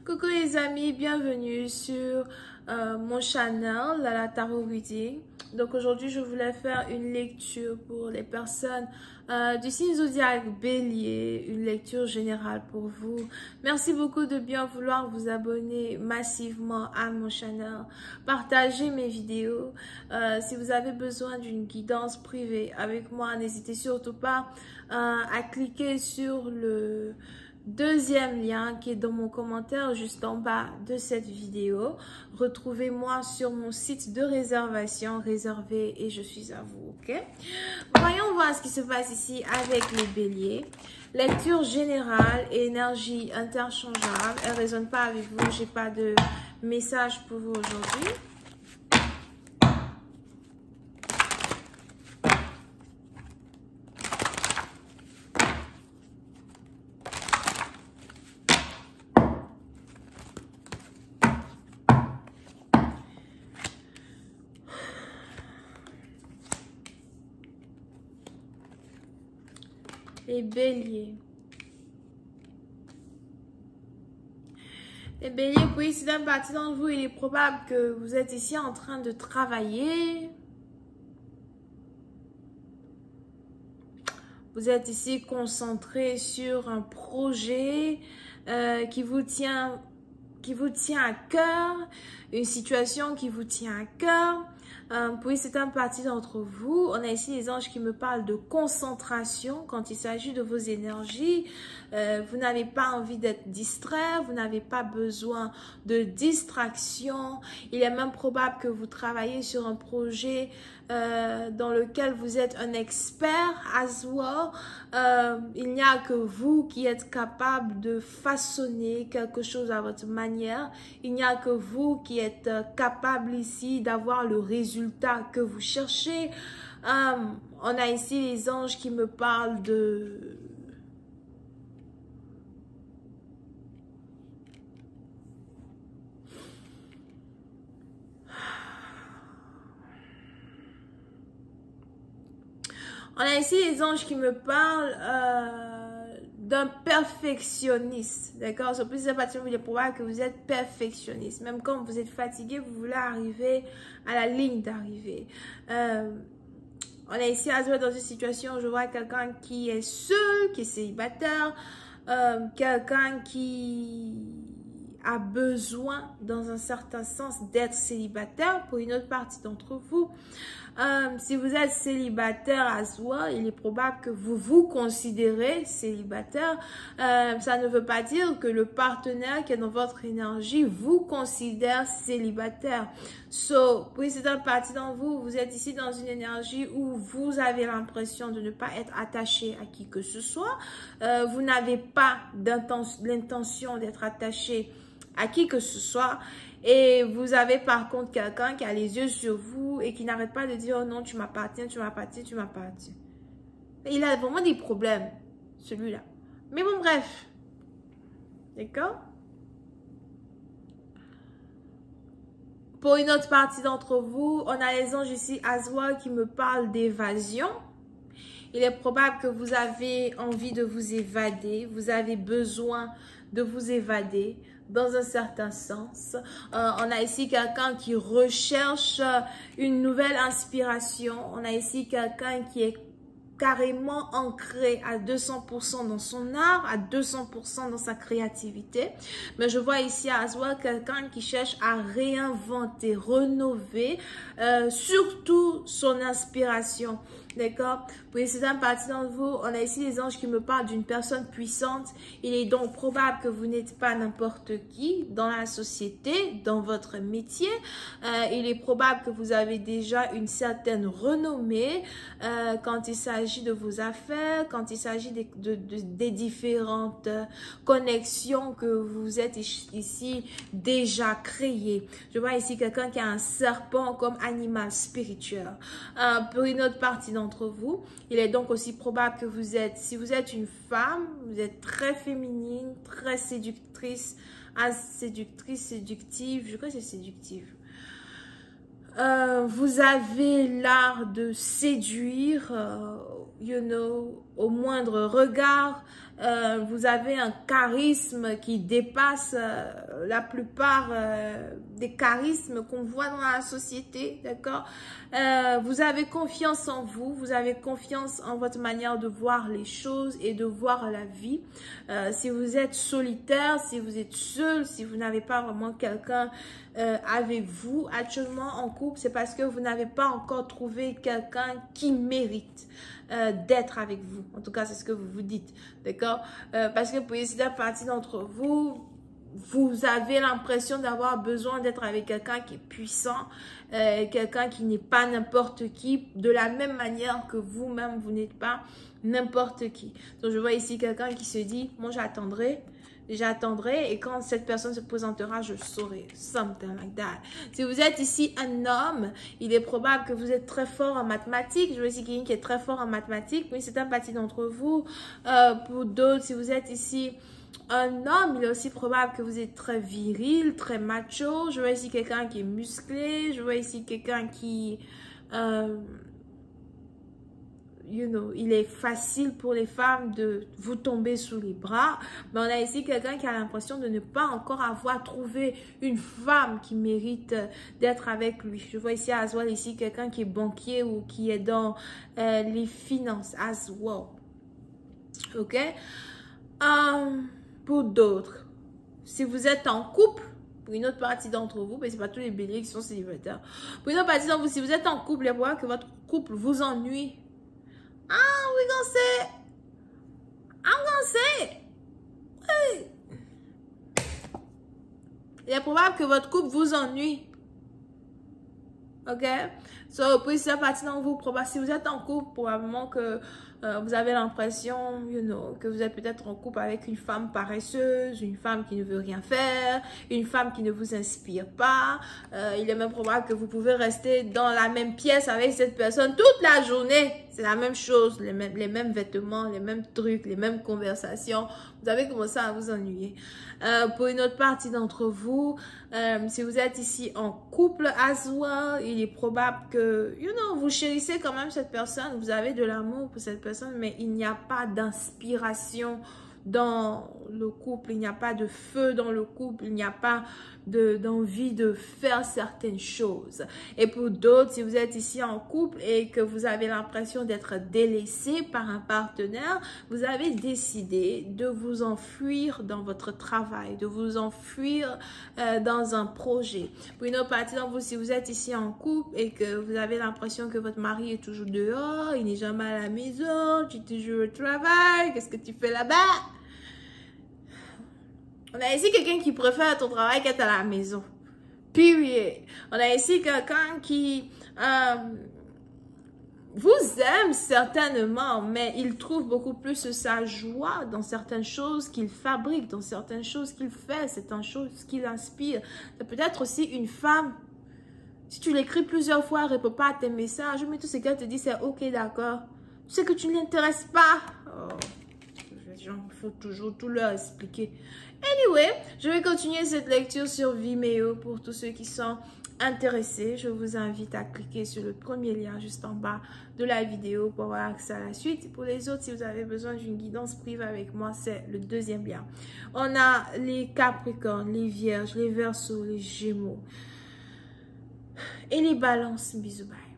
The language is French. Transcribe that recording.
Coucou les amis, bienvenue sur mon channel, la Tarot Reading. Donc aujourd'hui, je voulais faire une lecture pour les personnes du signe zodiaque Bélier, une lecture générale pour vous. Merci beaucoup de bien vouloir vous abonner massivement à mon channel, partager mes vidéos. Si vous avez besoin d'une guidance privée avec moi, n'hésitez surtout pas à cliquer sur le deuxième lien qui est dans mon commentaire juste en bas de cette vidéo. Retrouvez-moi sur mon site de réservation, réservé et je suis à vous, ok? Voyons voir ce qui se passe ici avec les béliers. Lecture générale et énergie interchangeable. Elle ne résonne pas avec vous, j'ai pas de message pour vous aujourd'hui. Les béliers. Les béliers, oui, si d'un partie d'entre vous, il est probable que vous êtes ici en train de travailler. Vous êtes ici concentré sur un projet qui vous tient à cœur, une situation qui vous tient à cœur. Puis c'est un parti d'entre vous. On a ici les anges qui me parlent de concentration quand il s'agit de vos énergies. Vous n'avez pas envie d'être distrait, vous n'avez pas besoin de distraction. Il est même probable que vous travaillez sur un projet dans lequel vous êtes un expert as well. Il n'y a que vous qui êtes capable de façonner quelque chose à votre manière. Il n'y a que vous qui êtes capable ici d'avoir le résultat que vous cherchez. On a ici les anges qui me parlent de... On a ici les anges qui me parlent d'un perfectionniste, d'accord? Sur plusieurs parties, il est probable que vous êtes perfectionniste. Même quand vous êtes fatigué, vous voulez arriver à la ligne d'arrivée. On est ici à dans une situation où je vois quelqu'un qui est seul, qui est célibataire, quelqu'un qui a besoin, dans un certain sens, d'être célibataire pour une autre partie d'entre vous. Si vous êtes célibataire à soi, il est probable que vous vous considérez célibataire. Ça ne veut pas dire que le partenaire qui est dans votre énergie vous considère célibataire. Oui, c'est un parti dans vous. Vous êtes ici dans une énergie où vous avez l'impression de ne pas être attaché à qui que ce soit. Vous n'avez pas l'intention d'être attaché à qui que ce soit. Et vous avez par contre quelqu'un qui a les yeux sur vous et qui n'arrête pas de dire « Oh non, tu m'appartiens, tu m'appartiens, tu m'appartiens ». Il a vraiment des problèmes, celui-là. Mais bon, bref. D'accord? Pour une autre partie d'entre vous, on a les anges ici, Aswa, qui me parlent d'évasion. Il est probable que vous avez envie de vous évader. Vous avez besoin de vous évader dans un certain sens. On a ici quelqu'un qui recherche une nouvelle inspiration. On a ici quelqu'un qui est carrément ancré à 200% dans son art, à 200% dans sa créativité. Mais je vois ici à Aswa quelqu'un qui cherche à réinventer, rénover, surtout son inspiration. D'accord? Pour certaines parties d'entre vous, on a ici les anges qui me parlent d'une personne puissante. Il est donc probable que vous n'êtes pas n'importe qui dans la société, dans votre métier. Il est probable que vous avez déjà une certaine renommée quand il s'agit de vos affaires, quand il s'agit des différentes connexions que vous êtes ici déjà créées. Je vois ici quelqu'un qui a un serpent comme animal spirituel. Pour une autre partie d'entre vous, il est donc aussi probable que si vous êtes une femme, vous êtes très féminine, très séductrice, séductive, je crois que c'est séductive. Vous avez l'art de séduire, au moindre regard. Vous avez un charisme qui dépasse la plupart des charismes qu'on voit dans la société, d'accord? Vous avez confiance en vous, vous avez confiance en votre manière de voir les choses et de voir la vie. Si vous êtes solitaire, si vous êtes seul, si vous n'avez pas vraiment quelqu'un avec vous actuellement en couple, c'est parce que vous n'avez pas encore trouvé quelqu'un qui mérite d'être avec vous. En tout cas, c'est ce que vous vous dites, d'accord? Parce que pour une partie d'entre vous, vous avez l'impression d'avoir besoin d'être avec quelqu'un qui est puissant, quelqu'un qui n'est pas n'importe qui, de la même manière que vous-même, vous n'êtes pas n'importe qui. Donc, je vois ici quelqu'un qui se dit, moi, j'attendrai, et quand cette personne se présentera, je saurai. Something like that. Si vous êtes ici un homme, il est probable que vous êtes très fort en mathématiques. Je vois ici quelqu'un qui est très fort en mathématiques. Oui, c'est un parti d'entre vous. Pour d'autres, si vous êtes ici un homme, il est aussi probable que vous êtes très viril, très macho. Je vois ici quelqu'un qui est musclé. Je vois ici quelqu'un qui... il est facile pour les femmes de vous tomber sous les bras. Mais on a ici quelqu'un qui a l'impression de ne pas encore avoir trouvé une femme qui mérite d'être avec lui. Je vois ici as well, ici quelqu'un qui est banquier ou qui est dans les finances as well. Ok? Pour d'autres, si vous êtes en couple, pour une autre partie d'entre vous, mais ce n'est pas tous les béliers qui sont célibataires. Pour une autre partie d'entre vous, si vous êtes en couple, il y a que votre couple vous ennuie. Ah, we gonna say, I'm gonna say, hey. Il est probable que votre couple vous ennuie. Ok? So, pour cette partie d'entre vous, si vous êtes en couple, probablement que vous avez l'impression, que vous êtes peut-être en couple avec une femme paresseuse, une femme qui ne veut rien faire, une femme qui ne vous inspire pas. Il est même probable que vous pouvez rester dans la même pièce avec cette personne toute la journée. C'est la même chose, les mêmes vêtements, les mêmes trucs, les mêmes conversations. Vous avez commencé à vous ennuyer. Pour une autre partie d'entre vous, si vous êtes ici en couple as well, il est probable que, vous chérissez quand même cette personne, vous avez de l'amour pour cette personne, mais il n'y a pas d'inspiration dans le couple, il n'y a pas de feu dans le couple, il n'y a pas d'envie de faire certaines choses. Et pour d'autres, si vous êtes ici en couple et que vous avez l'impression d'être délaissé par un partenaire, vous avez décidé de vous enfuir dans votre travail, de vous enfuir dans un projet. Pour une autre partie d'entre vous, si vous êtes ici en couple et que vous avez l'impression que votre mari est toujours dehors, il n'est jamais à la maison, tu es toujours au travail, qu'est-ce que tu fais là-bas? On a ici quelqu'un qui préfère ton travail qu'être à la maison. Period. On a ici quelqu'un qui vous aime certainement, mais il trouve beaucoup plus sa joie dans certaines choses qu'il fabrique, dans certaines choses qu'il fait, c'est une chose qui l'inspire. C'est peut-être aussi une femme. Si tu l'écris plusieurs fois, elle ne répond pas à tes messages, mais tout ce qu'elle te dit, c'est ok, d'accord. Tu sais que tu ne l'intéresses pas. Oh. Il faut toujours tout leur expliquer. Anyway, je vais continuer cette lecture sur Vimeo pour tous ceux qui sont intéressés. Je vous invite à cliquer sur le premier lien juste en bas de la vidéo pour avoir accès à la suite. Pour les autres, si vous avez besoin d'une guidance privée avec moi, c'est le deuxième lien. On a les Capricornes, les Vierges, les Verseaux, les Gémeaux et les Balances. Bisous, bye.